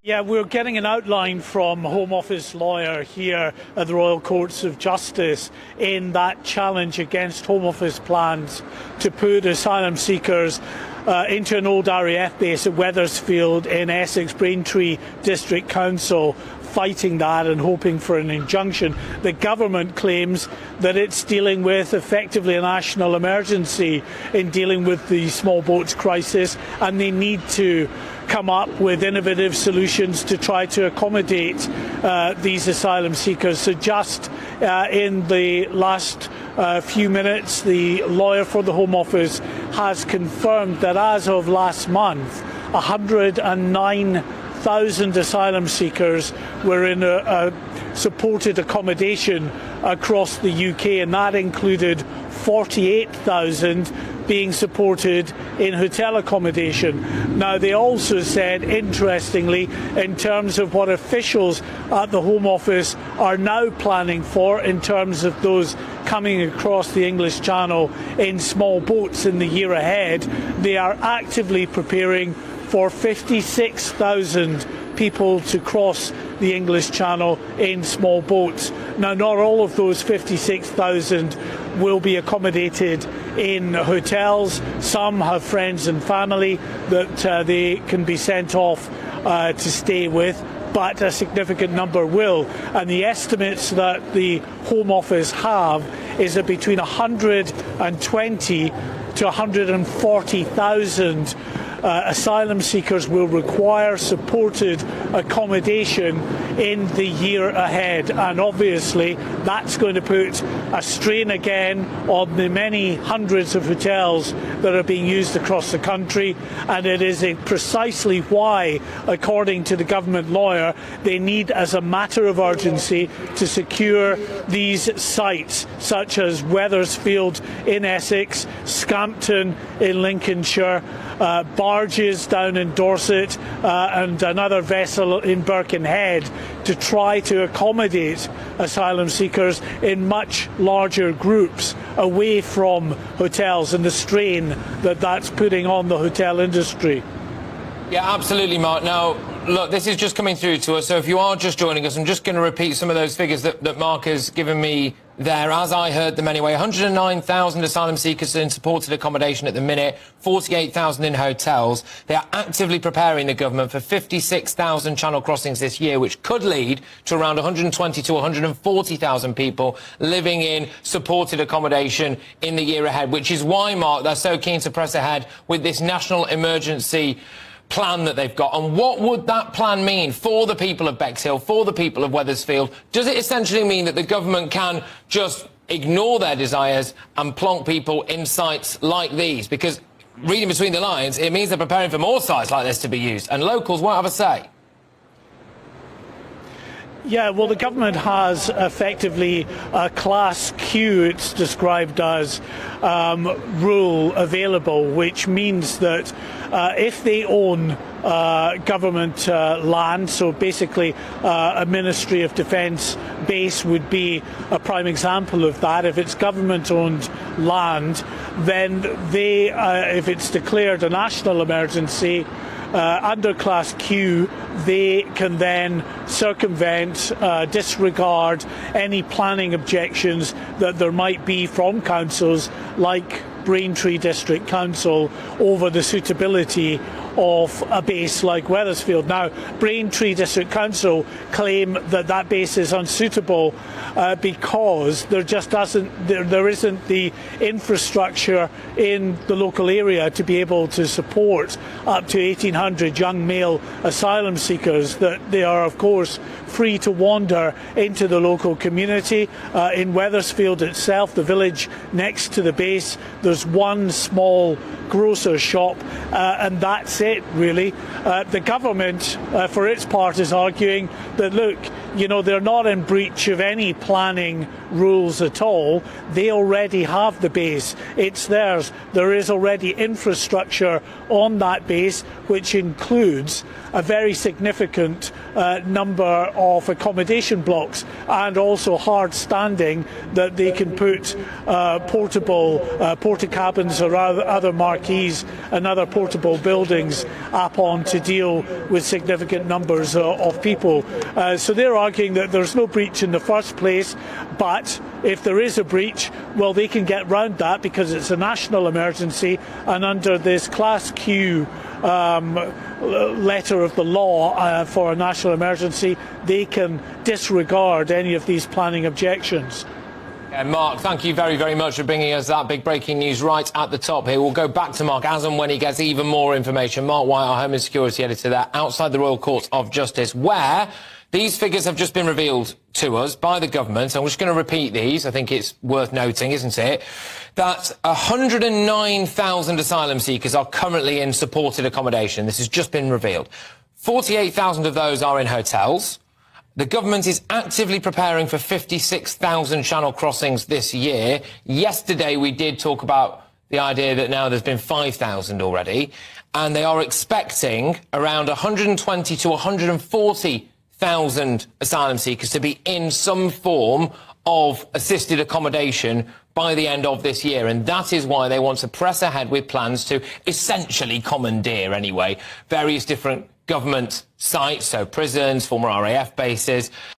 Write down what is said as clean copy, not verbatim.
Yeah, we're getting an outline from Home Office lawyer here at the Royal Courts of Justice in that challenge against Home Office plans to put asylum seekers into an old RAF base at Wethersfield in Essex Braintree District Council, fighting that and hoping for an injunction. The government claims that it's dealing with effectively a national emergency in dealing with the small boats crisis, and they need to come up with innovative solutions to try to accommodate these asylum seekers. So just in the last few minutes, the lawyer for the Home Office has confirmed that as of last month, 109,000 asylum seekers were in a supported accommodation across the UK, and that included 48,000 being supported in hotel accommodation. Now, they also said, interestingly, in terms of what officials at the Home Office are now planning for in terms of those coming across the English Channel in small boats in the year ahead, they are actively preparing for 56,000 people to cross the English Channel in small boats. Now, not all of those 56,000 will be accommodated in hotels. Some have friends and family that they can be sent off to stay with, but a significant number will. And the estimates that the Home Office have is that between 120 to 140,000 asylum seekers will require supported accommodation in the year ahead, and obviously that's going to put a strain again on the many hundreds of hotels that are being used across the country, and it is precisely why, according to the government lawyer, they need, as a matter of urgency, to secure these sites such as Wethersfield in Essex, Scampton in Lincolnshire, barges down in Dorset and another vessel in Birkenhead, to try to accommodate asylum seekers in much larger groups away from hotels and the strain that that's putting on the hotel industry. Yeah, absolutely, Mark. Now, look, this is just coming through to us, so if you are just joining us, I'm just going to repeat some of those figures that Mark has given me there, as I heard them anyway. 109,000 asylum seekers in supported accommodation at the minute, 48,000 in hotels. They are actively preparing the government for 56,000 channel crossings this year, which could lead to around 120 to 140,000 people living in supported accommodation in the year ahead, which is why, Mark, they're so keen to press ahead with this national emergency plan that they've got. And what would that plan mean for the people of Bexhill, for the people of Wethersfield? Does it essentially mean that the government can just ignore their desires and plonk people in sites like these? Because reading between the lines, it means they're preparing for more sites like this to be used, and locals won't have a say. Yeah, well, the government has effectively a Class Q, it's described as, rule available, which means that if they own government land, so basically a Ministry of Defence base would be a prime example of that. If it's government-owned land, then they, if it's declared a national emergency, under Class Q, they can then circumvent, disregard any planning objections that there might be from councils like Braintree District Council over the suitability of a base like Wethersfield. Now, Braintree District Council claim that that base is unsuitable because there just there isn't the infrastructure in the local area to be able to support up to 1,800 young male asylum seekers, that they are, of course, free to wander into the local community. In Wethersfield itself, the village next to the base, there's one small grocer shop, and that's it, really. The government, for its part, is arguing that, look, you know, they're not in breach of any planning rules at all. They already have the base. It's theirs. There is already infrastructure on that base, which includes a very significant number of accommodation blocks and also hard standing that they can put portable porta-cabins or other marquees and other portable buildings upon to deal with significant numbers of people. So they're arguing that there's no breach in the first place, but if there is a breach, well, they can get round that because it's a national emergency, and under this Class Q letter of the law for a national emergency, they can disregard any of these planning objections. Mark, thank you very, very much for bringing us that big breaking news right at the top here. We'll go back to Mark as and when he gets even more information. Mark White, our Home and Security Editor there, outside the Royal Court of Justice, where these figures have just been revealed to us by the government. I'm just going to repeat these. I think it's worth noting, isn't it, that 109,000 asylum seekers are currently in supported accommodation. This has just been revealed. 48,000 of those are in hotels. The government is actively preparing for 56,000 channel crossings this year. Yesterday, we did talk about the idea that now there's been 5,000 already, and they are expecting around 120 to 140,000 asylum seekers to be in some form of assisted accommodation by the end of this year. And that is why they want to press ahead with plans to essentially commandeer, anyway, various different government sites, so prisons, former RAF bases,